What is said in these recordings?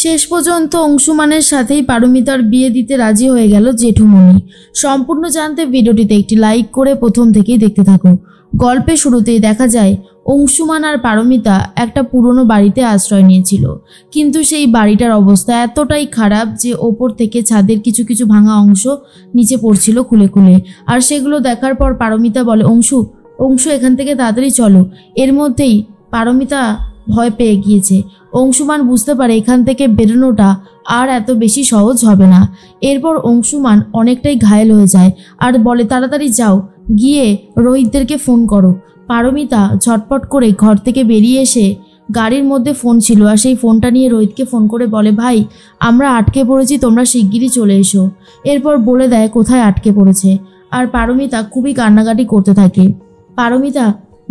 শেষ পর্যন্ত অংশুমানের সাথেই পারমিতার বিয়ে দিতে রাজি হয়ে গেল জেঠুমনি। সম্পূর্ণ জানতে ভিডিওটিতে একটি লাইক করে প্রথম থেকেই দেখতে থাকো। গল্পের শুরুতেই দেখা যায় অংশুমান আর পারমিতা একটা পুরনো বাড়িতে আশ্রয় নিয়েছিল, কিন্তু সেই বাড়িটার অবস্থা এতটাই খারাপ যে ওপর থেকে ছাদের কিছু কিছু ভাঙা অংশ নিচে পড়ছিল খুলে খুলে। আর সেগুলো দেখার পর পারমিতা বলে, অংশু অংশু এখান থেকে তাড়াতাড়ি চলো। এর মধ্যেই পারমিতা ভয় পেয়ে গিয়েছে। অংশুমান বুঝতে পারে এখান থেকে বেরোনোটা আর এত বেশি সহজ হবে না। এরপর অংশুমান অনেকটাই ঘায়েল হয়ে যায় আর বলে, তাড়াতাড়ি যাও, গিয়ে রোহিতদেরকে ফোন করো। পারমিতা ঝটপট করে ঘর থেকে বেরিয়ে এসে গাড়ির মধ্যে ফোন ছিল আর সেই ফোনটা নিয়ে রোহিতকে ফোন করে বলে, ভাই আমরা আটকে পড়েছি, তোমরা শিগগিরই চলে এসো। এরপর বলে দেয় কোথায় আটকে পড়েছে। আর পারমিতা খুবই কান্নাকাটি করতে থাকে। পারমিতা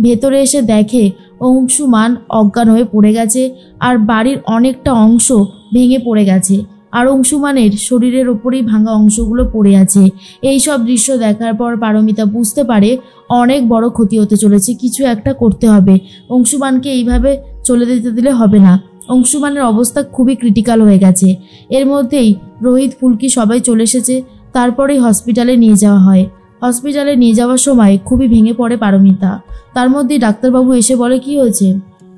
ভেতরে এসে দেখে অংশুমান অজ্ঞান হয়ে পড়ে গেছে আর বাড়ির অনেকটা অংশ ভেঙে পড়ে গেছে আর অংশুমানের শরীরের ওপরেই ভাঙা অংশগুলো পড়ে আছে। এই সব দৃশ্য দেখার পর পারমিতা বুঝতে পারে অনেক বড় ক্ষতি হতে চলেছে, কিছু একটা করতে হবে। অংশুমানকে এইভাবে চলে যেতে দিলে হবে না। অংশুমানের অবস্থা খুবই ক্রিটিক্যাল হয়ে গেছে। এর মধ্যেই রোহিত, ফুলকি সবাই চলে এসেছে। তারপরেই হসপিটালে নিয়ে যাওয়া হয়। হসপিটালে নিয়ে যাওয়ার সময় খুবই ভেঙে পড়ে পারমিতা। তার মধ্যেই ডাক্তারবাবু এসে বলে, কি হয়েছে?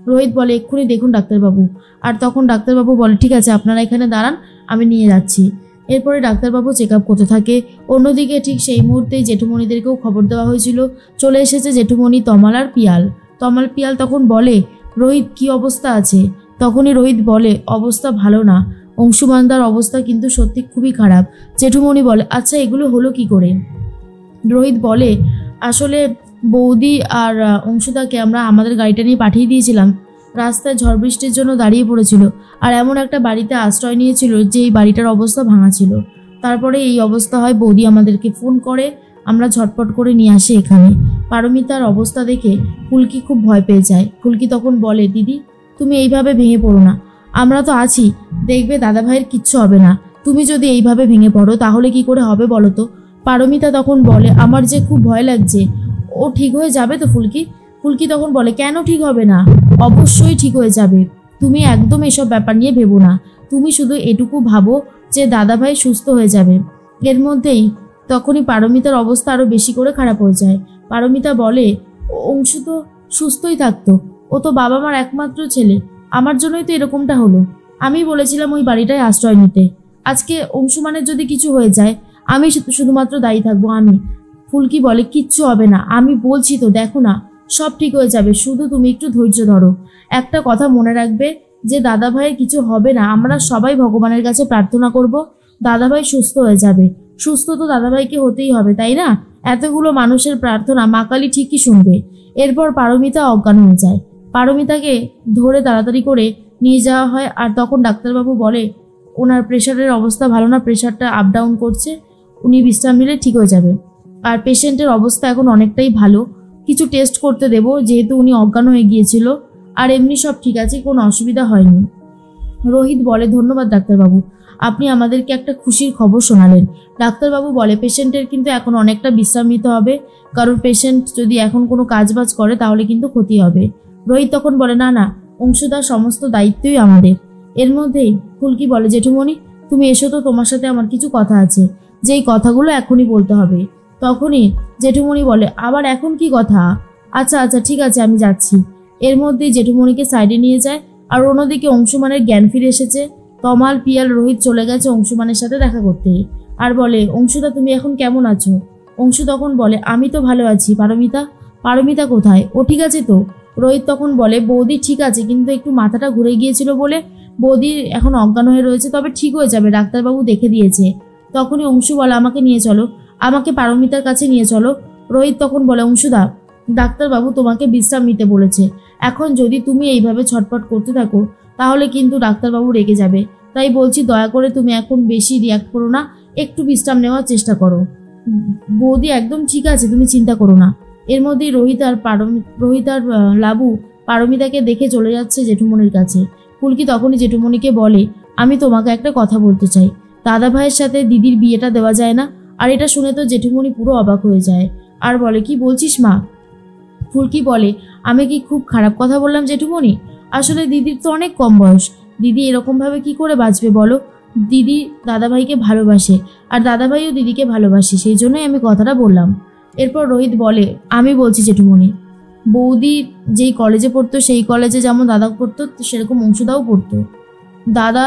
রোহিত বলে, এক্ষুনি দেখুন ডাক্তারবাবু। আর তখন ডাক্তারবাবু বলে, ঠিক আছে আপনারা এখানে দাঁড়ান, আমি নিয়ে যাচ্ছি। এরপরে ডাক্তারবাবু চেক আপ করতে থাকে। অন্যদিকে ঠিক সেই মুহূর্তেই জেঠুমণিদেরকেও খবর দেওয়া হয়েছিল। চলে এসেছে জেঠুমণি তমাল আর পিয়াল। তমাল পিয়াল তখন বলে, রোহিত কি অবস্থা আছে? তখনই রোহিত বলে, অবস্থা ভালো না, অংশুমানদার অবস্থা কিন্তু সত্যি খুবই খারাপ। জেঠুমণি বলে, আচ্ছা এগুলো হলো কি করে? রোহিত বলে, আসলে বৌদি আর অংশুদাকে আমরা আমাদের গাড়িটা নিয়ে পাঠিয়ে দিয়েছিলাম। রাস্তায় ঝড় বৃষ্টির জন্য দাঁড়িয়ে পড়েছিল আর এমন একটা বাড়িতে আশ্রয় নিয়েছিল যে এই বাড়িটার অবস্থা ভাঙা ছিল। তারপরে এই অবস্থা হয়, বৌদি আমাদেরকে ফোন করে, আমরা ঝটপট করে নিয়ে আসি এখানে। পারমিতার অবস্থা দেখে ফুলকি খুব ভয় পেয়ে যায়। ফুলকি তখন বলে, দিদি তুমি এইভাবে ভেঙে পড়ো না, আমরা তো আছি, দেখবে দাদা ভাইয়ের কিচ্ছু হবে না। তুমি যদি এইভাবে ভেঙে পড়ো তাহলে কি করে হবে বলো তো? পারমিতা তখন বলে, আমার যে খুব ভয় লাগছে। ও ঠিক হয়ে যাবে তো ফুলকি? ফুলকি তখন বলে, কেন ঠিক হবে না? অবশ্যই ঠিক হয়ে যাবে। তুমি একদম এসব ব্যাপার নিয়ে ভেবো না, তুমি শুধু এটুকু ভাবো যে দাদাভাই সুস্থ হয়ে যাবে। এর মধ্যেই তখনই পারমিতার অবস্থা আরও বেশি করে খারাপ হয়ে যায়। পারমিতা বলে, অংশু তো সুস্থই থাকতো, ও তো বাবা মার একমাত্র ছেলে, আমার জন্যই তো এরকমটা হলো। আমি বলেছিলাম ওই বাড়িটায় আশ্রয় নিতে। আজকে অংশুমানের যদি কিছু হয়ে যায় আমি শুধুমাত্র দায়ী থাকবো আমি। ফুলকি বলে, কিচ্ছু হবে না, আমি বলছি তো, দেখো না সব ঠিক হয়ে যাবে, শুধু তুমি একটু ধৈর্য ধরো। একটা কথা মনে রাখবে যে দাদা ভাইয়ের কিছু হবে না, আমরা সবাই ভগবানের কাছে প্রার্থনা করব দাদাভাই সুস্থ হয়ে যাবে। সুস্থ তো দাদাভাইকে হতেই হবে, তাই না? এতগুলো মানুষের প্রার্থনা মা কালী ঠিকই শুনবে। এরপর পারমিতা অজ্ঞান হয়ে যায়। পারমিতাকে ধরে তাড়াতাড়ি করে নিয়ে যাওয়া হয়। আর তখন ডাক্তারবাবু বলে, ওনার প্রেশারের অবস্থা ভালো না, প্রেশারটা আপ ডাউন করছে, উনি বিশ্রাম নিলে ঠিক হয়ে যাবে। আর পেশেন্টের অবস্থা এখন অনেকটাই ভালো, কিছু টেস্ট করতে দেব যেহেতু উনি অজ্ঞান হয়ে গিয়েছিল। আর এমনি সব ঠিক আছে, কোনো অসুবিধা হয়নি। রোহিত বলে, ধন্যবাদ ডাক্তারবাবু, আপনি আমাদেরকে একটা খুশির খবর শোনালেন। ডাক্তারবাবু বলে, পেশেন্টের কিন্তু এখন অনেকটা বিশ্রাম নিতে হবে, কারণ পেশেন্ট যদি এখন কোনো কাজবাজ করে তাহলে কিন্তু ক্ষতি হবে। রোহিত তখন বলে, না না, অংশুদার সমস্ত দায়িত্বই আমাদের। এর মধ্যেই ফুলকি বলে, জেঠুমণি তুমি এসো তো, তোমার সাথে আমার কিছু কথা আছে, যেই কথাগুলো এখনই বলতে হবে। তখনই জেঠুমণি বলে, আবার এখন কি কথা? আচ্ছা আচ্ছা ঠিক আছে, আমি যাচ্ছি। এর মধ্যেই জেঠুমণিকে সাইডে নিয়ে যায়। আর অন্যদিকে অংশুমানের জ্ঞান ফিরে এসেছে। তমাল, পিয়াল, রোহিত চলে গেছে অংশুমানের সাথে দেখা করতে। আর বলে, অংশুদা তুমি এখন কেমন আছো? অংশু তখন বলে, আমি তো ভালো আছি। পারমিতা? পারমিতা কোথায়? ও ঠিক আছে তো? রোহিত তখন বলে, বৌদি ঠিক আছে, কিন্তু একটু মাথাটা ঘুরে গিয়েছিল বলে বৌদি এখন অজ্ঞান হয়ে রয়েছে, তবে ঠিক হয়ে যাবে, ডাক্তারবাবু দেখে দিয়েছে। তখনই অংশু বলে, আমাকে নিয়ে চলো, আমাকে পারমিতার কাছে নিয়ে চলো। রোহিত তখন বলে, অংশুদা ডাক্তারবাবু তোমাকে বিশ্রাম নিতে বলেছে, এখন যদি তুমি এইভাবে ছটফট করতে থাকো তাহলে কিন্তু ডাক্তারবাবু রেগে যাবে, তাই বলছি দয়া করে তুমি এখন বেশি রিয়াক্ট করো না, একটু বিশ্রাম নেওয়ার চেষ্টা করো। বৌদি একদম ঠিক আছে, তুমি চিন্তা করো না। এর মধ্যেই রোহিত আর লাবু পারমিতাকে দেখে চলে যাচ্ছে জেঠুমনির কাছে। ফুলকি তখনই জেঠুমনিকে বলে, আমি তোমাকে একটা কথা বলতে চাই, দাদা ভাইয়ের সাথে দিদির বিয়েটা দেওয়া যায় না? আর এটা শুনে তো জেঠুমনি পুরো অবাক হয়ে যায় আর বলে, কি বলছিস মা? ফুলকি বলে, আমি কি খুব খারাপ কথা বললাম জেঠুমনি? আসলে দিদির তো অনেক কম বয়স, দিদি এরকমভাবে কি করে বাঁচবে বলো? দিদি দাদাভাইকে ভালোবাসে আর দাদাভাইও দিদিকে ভালোবাসে, সেই জন্যই আমি কথাটা বললাম। এরপর রোহিত বলে, আমি বলছি জেঠুমণি, বৌদি যেই কলেজে পড়তো সেই কলেজে যেমন দাদা পড়তো সেরকম অংশুদাও পড়তো। দাদা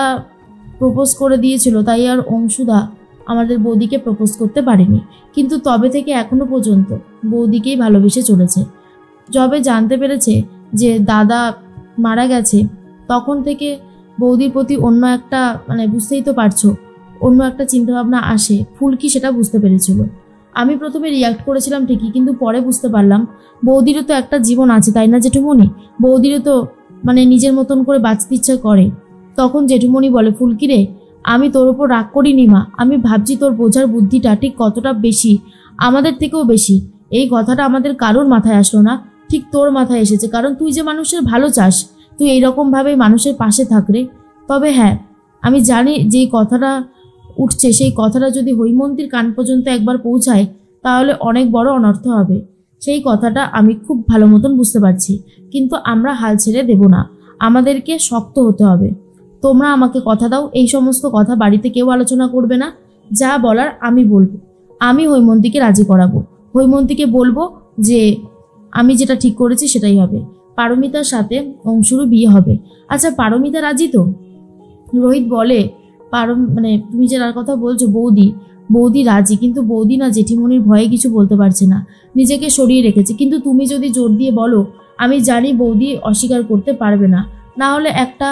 প্রপোজ করে দিয়েছিল, তাই আর অংশুদা আমাদের বৌদিকে প্রপোজ করতে পারেনি, কিন্তু তবে থেকে এখনো পর্যন্ত বৌদিকেই ভালোবেসে চলেছে। যবে জানতে পেরেছে যে দাদা মারা গেছে তখন থেকে বৌদির প্রতি অন্য একটা, বুঝতেই তো পারছো, অন্য একটা চিন্তাভাবনা আসে। ফুলকি সেটা বুঝতে পেরেছিল। আমি প্রথমে রিয়াক্ট করেছিলাম ঠিকই, কিন্তু পরে বুঝতে পারলাম বৌদিরও তো একটা জীবন আছে, তাই না জেঠুমণি? বৌদিরও তো নিজের মতন করে বাঁচতে ইচ্ছা করে। তখন জেঠুমণি বলে, ফুলকি রে, আমি তোর ওপর রাগ করিনি মা, আমি ভাবছি তোর বোঝার বুদ্ধিটা ঠিক কতটা বেশি, আমাদের থেকেও বেশি। এই কথাটা আমাদের কারোর মাথায় আসলো না, ঠিক তোর মাথায় এসেছে, কারণ তুই যে মানুষের ভালো চাস, তুই এইরকমভাবেই মানুষের পাশে থাকরে। তবে হ্যাঁ, আমি জানি যেই কথাটা উঠছে সেই কথাটা যদি হৈমন্তীর কান পর্যন্ত একবার পৌঁছায় তাহলে অনেক বড় অনর্থ হবে। সেই কথাটা আমি খুব ভালো মতন বুঝতে পারছি, কিন্তু আমরা হাল ছেড়ে দেব না, আমাদেরকে শক্ত হতে হবে। তোমরা আমাকে কথা দাও, এই সমস্ত কথা বাড়িতে কেউ আলোচনা করবে না, যা বলার আমি বলবো। আমি হৈমন্তীকে রাজি করাবো, হৈমন্তীকে বলবো যে আমি যেটা ঠিক করেছি সেটাই হবে, পারমিতার সাথে অংশুরও বিয়ে হবে। আচ্ছা, পারমিতা রাজি তো? রোহিত বলে, তুমি যার কথা বলছো বৌদি রাজি, কিন্তু বৌদি না জেঠিমণির ভয়ে কিছু বলতে পারছে না, নিজেকে সরিয়ে রেখেছে। কিন্তু তুমি যদি জোর দিয়ে বলো, আমি জানি বৌদি অস্বীকার করতে পারবে না। না হলে একটা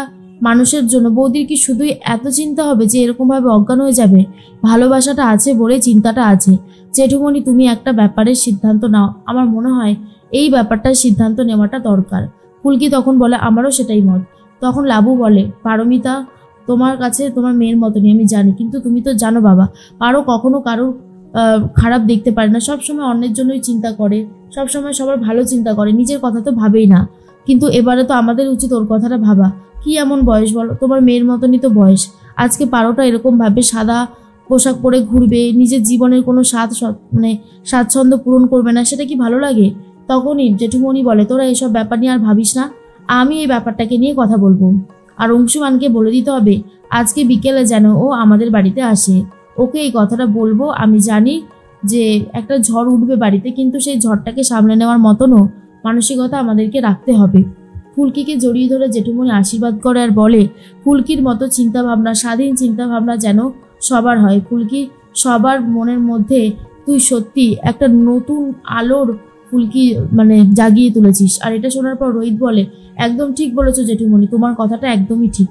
মানুষের জন্য বৌদির কি শুধুই এত চিন্তা হবে যে এরকমভাবে অজ্ঞান হয়ে যাবে? ভালোবাসাটা আছে বলে চিন্তাটা আছে। জেঠুমণি, তুমি একটা ব্যাপারের সিদ্ধান্ত নাও, আমার মনে হয় এই ব্যাপারটার সিদ্ধান্ত নেওয়াটা দরকার। ফুলকি তখন বলে, আমারও সেটাই মত। তখন লাবু বলে, পারমিতা তোমার কাছে তোমার মেয়ের মতনই আমি জানি, কিন্তু তুমি তো জানো বাবা, কখনো কারো খারাপ দেখতে পারে না, সবসময় অন্যের জন্যই চিন্তা করে, সবসময় সবার ভালো চিন্তা করে, নিজের কথা তো ভাবেই না। কিন্তু এবারে তো আমাদের উচিত ওর কথাটা ভাবা। কি এমন বয়স বলো, তোমার মেয়ের মতনই তো বয়স। আজকে পারোটা এরকম ভাবে সাদা পোশাক পরে ঘুরবে, নিজের জীবনের কোনো স্বাচ্ছন্দ্য পূরণ করবে না, সেটা কি ভালো লাগে? তখনই জেঠুমণি বলে, তোরা এসব ব্যাপার নিয়ে আর ভাবিস না, আমি এই ব্যাপারটাকে নিয়ে কথা বলবো। আর অংশুমানকে বলে দিতে হবে আজকে বিকেলে যেন ও আমাদের বাড়িতে আসে, ওকে এই কথাটা বলবো। আমি জানি যে একটা ঝড় উঠবে বাড়িতে, কিন্তু সেই ঝড়টাকে সামলে নেওয়ার মতনও মানসিকতা আমাদেরকে রাখতে হবে। ফুলকিকে জড়িয়ে ধরে জেঠুমণি আশীর্বাদ করে আর বলে, ফুলকির মতো চিন্তাভাবনা, স্বাধীন চিন্তাভাবনা যেন সবার হয়। ফুলকি, সবার মনের মধ্যে তুই সত্যি একটা নতুন আলোর ফুলকি জাগিয়ে তুলেছিস। আর এটা শোনার পর রোহিত বলে, একদম ঠিক বলেছো জেঠুমণি, তোমার কথাটা একদমই ঠিক।